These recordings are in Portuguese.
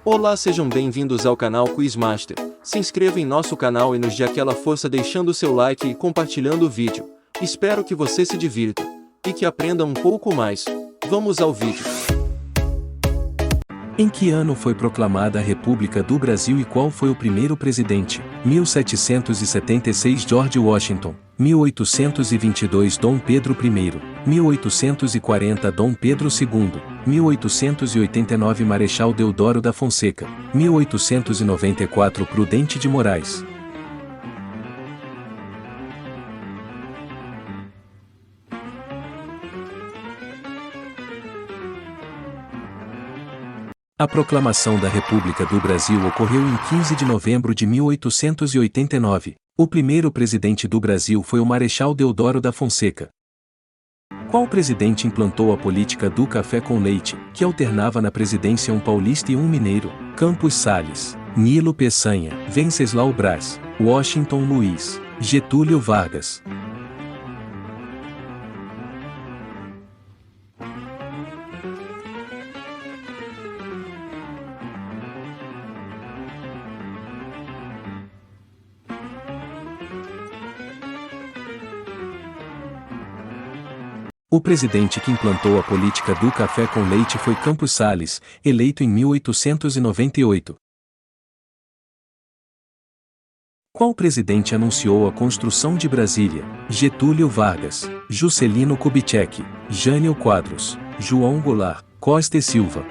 Olá, sejam bem-vindos ao canal Quizmaster. Se inscreva em nosso canal e nos dê aquela força deixando seu like e compartilhando o vídeo. Espero que você se divirta e que aprenda um pouco mais. Vamos ao vídeo. Em que ano foi proclamada a República do Brasil e qual foi o primeiro presidente? 1776 George Washington, 1822 Dom Pedro I, 1840 Dom Pedro II, 1889 Marechal Deodoro da Fonseca, 1894 Prudente de Moraes. A proclamação da República do Brasil ocorreu em 15 de novembro de 1889. O primeiro presidente do Brasil foi o Marechal Deodoro da Fonseca. Qual presidente implantou a política do café com leite, que alternava na presidência um paulista e um mineiro? Campos Salles, Nilo Peçanha, Venceslau Braz, Washington Luiz, Getúlio Vargas. O presidente que implantou a política do café com leite foi Campos Salles, eleito em 1898. Qual presidente anunciou a construção de Brasília? Getúlio Vargas, Juscelino Kubitschek, Jânio Quadros, João Goulart, Costa e Silva.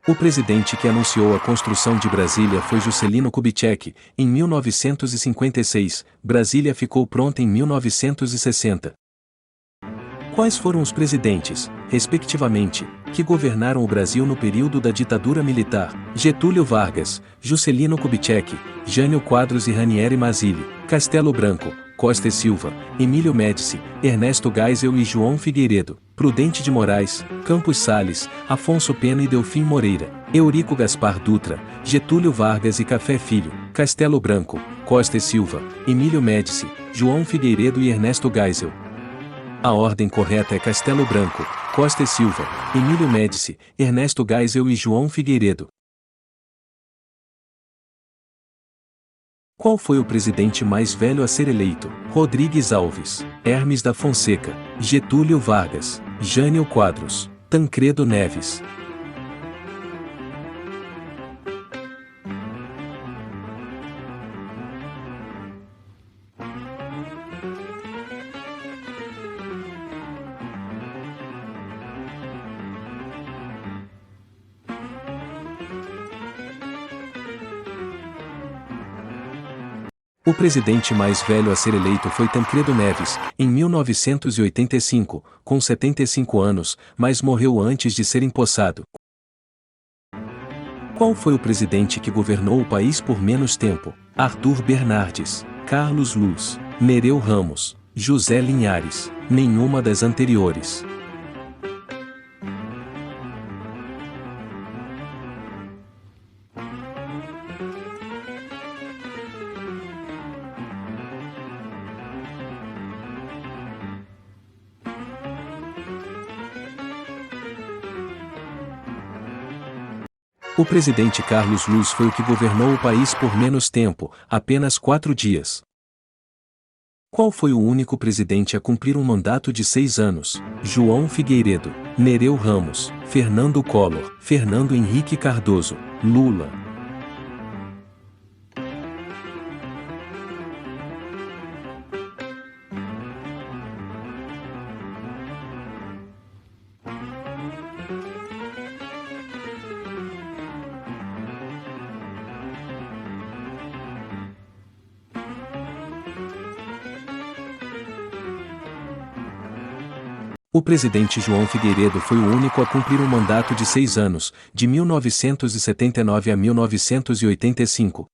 O presidente que anunciou a construção de Brasília foi Juscelino Kubitschek, em 1956. Brasília ficou pronta em 1960. Quais foram os presidentes, respectivamente, que governaram o Brasil no período da ditadura militar? Getúlio Vargas, Juscelino Kubitschek, Jânio Quadros e Ranieri Mazzilli, Castelo Branco, Costa e Silva, Emílio Médici, Ernesto Geisel e João Figueiredo, Prudente de Moraes, Campos Salles, Afonso Pena e Delfim Moreira, Eurico Gaspar Dutra, Getúlio Vargas e Café Filho, Castelo Branco, Costa e Silva, Emílio Médici, João Figueiredo e Ernesto Geisel. A ordem correta é Castelo Branco, Costa e Silva, Emílio Médici, Ernesto Geisel e João Figueiredo. Qual foi o presidente mais velho a ser eleito? Rodrigues Alves, Hermes da Fonseca, Getúlio Vargas, Jânio Quadros, Tancredo Neves. O presidente mais velho a ser eleito foi Tancredo Neves, em 1985, com 75 anos, mas morreu antes de ser empossado. Qual foi o presidente que governou o país por menos tempo? Arthur Bernardes, Carlos Luz, Nereu Ramos, José Linhares. Nenhuma das anteriores. O presidente Carlos Luz foi o que governou o país por menos tempo, apenas 4 dias. Qual foi o único presidente a cumprir um mandato de 6 anos? João Figueiredo, Nereu Ramos, Fernando Collor, Fernando Henrique Cardoso, Lula. O presidente João Figueiredo foi o único a cumprir um mandato de 6 anos, de 1979 a 1985.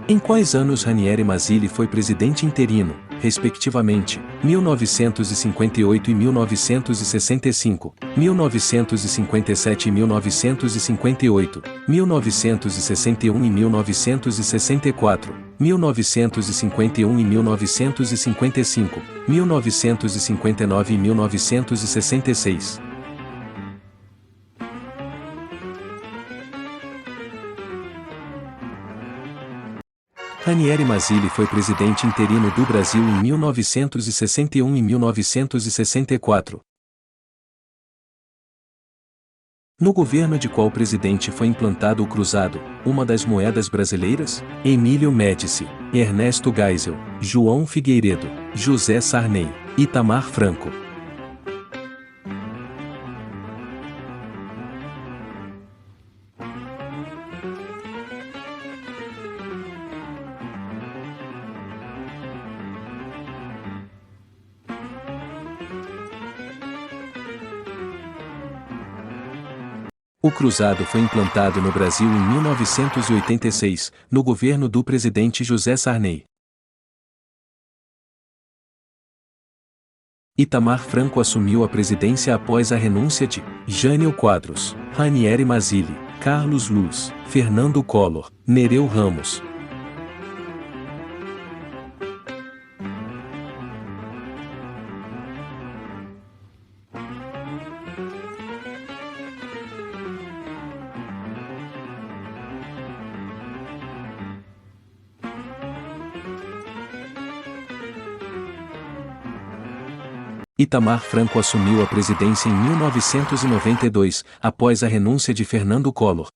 Em quais anos Ranieri Mazzilli foi presidente interino? respectivamente, 1958 e 1965, 1957 e 1958, 1961 e 1964, 1951 e 1955, 1959 e 1966. Ranieri Mazzilli foi presidente interino do Brasil em 1961 e 1964. No governo de qual presidente foi implantado o cruzado, uma das moedas brasileiras? Emílio Médici, Ernesto Geisel, João Figueiredo, José Sarney, Itamar Franco. O cruzado foi implantado no Brasil em 1986, no governo do presidente José Sarney. Itamar Franco assumiu a presidência após a renúncia de Jânio Quadros, Ranieri Mazzilli, Carlos Luz, Fernando Collor, Nereu Ramos. Itamar Franco assumiu a presidência em 1992, após a renúncia de Fernando Collor.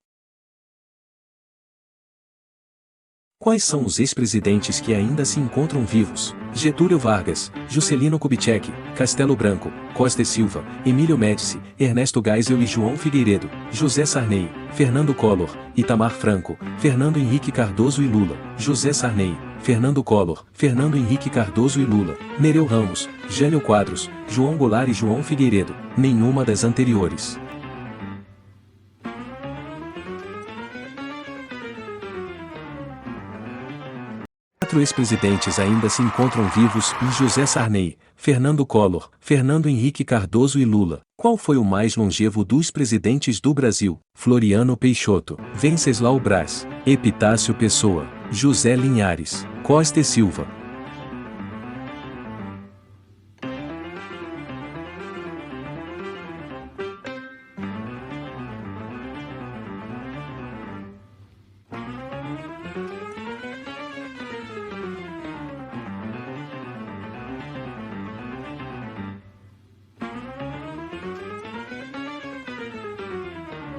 Quais são os ex-presidentes que ainda se encontram vivos? Getúlio Vargas, Juscelino Kubitschek, Castelo Branco, Costa e Silva, Emílio Médici, Ernesto Geisel e João Figueiredo, José Sarney, Fernando Collor, Itamar Franco, Fernando Henrique Cardoso e Lula, José Sarney, Fernando Collor, Fernando Henrique Cardoso e Lula, Nereu Ramos, Jânio Quadros, João Goulart e João Figueiredo, nenhuma das anteriores. Quatro ex-presidentes ainda se encontram vivos: José Sarney, Fernando Collor, Fernando Henrique Cardoso e Lula. Qual foi o mais longevo dos presidentes do Brasil? Floriano Peixoto, Venceslau Braz, Epitácio Pessoa, José Linhares, Costa e Silva.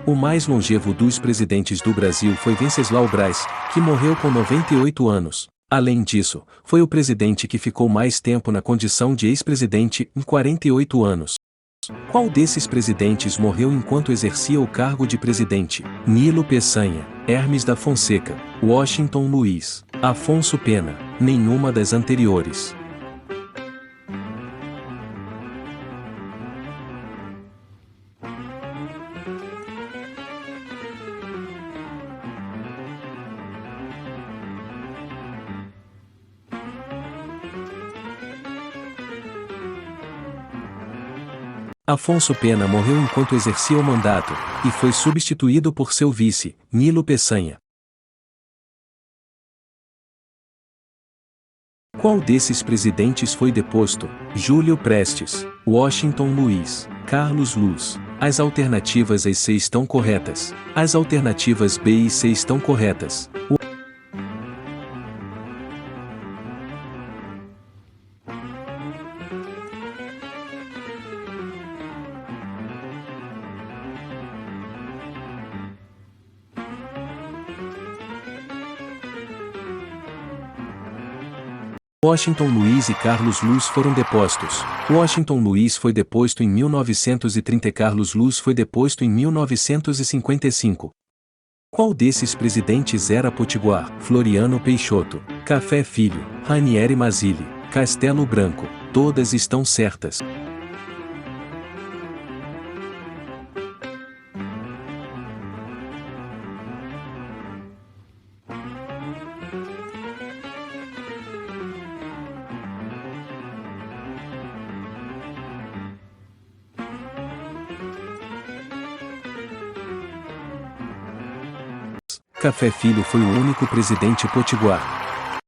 O mais longevo dos presidentes do Brasil foi Venceslau Braz, que morreu com 98 anos. Além disso, foi o presidente que ficou mais tempo na condição de ex-presidente, em 48 anos. Qual desses presidentes morreu enquanto exercia o cargo de presidente? Nilo Peçanha, Hermes da Fonseca, Washington Luiz, Afonso Pena, nenhuma das anteriores. Afonso Pena morreu enquanto exercia o mandato, e foi substituído por seu vice, Nilo Peçanha. Qual desses presidentes foi deposto? Júlio Prestes, Washington Luiz, Carlos Luz. As alternativas A e C estão corretas. As alternativas B e C estão corretas. Washington Luiz e Carlos Luz foram depostos. Washington Luiz foi deposto em 1930 e Carlos Luz foi deposto em 1955. Qual desses presidentes era Potiguar? Floriano Peixoto, Café Filho, Ranieri Mazzilli, Castelo Branco. Todas estão certas. Café Filho foi o único presidente potiguar.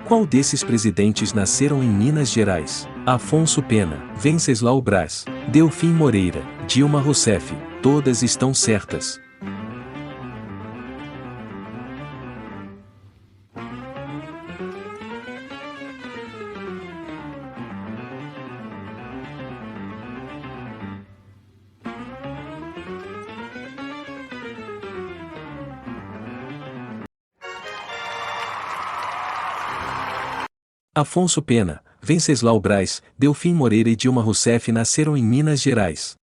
Qual desses presidentes nasceram em Minas Gerais? Afonso Pena, Venceslau Braz, Delfim Moreira, Dilma Rousseff, todas estão certas. Afonso Pena, Venceslau Braz, Delfim Moreira e Dilma Rousseff nasceram em Minas Gerais.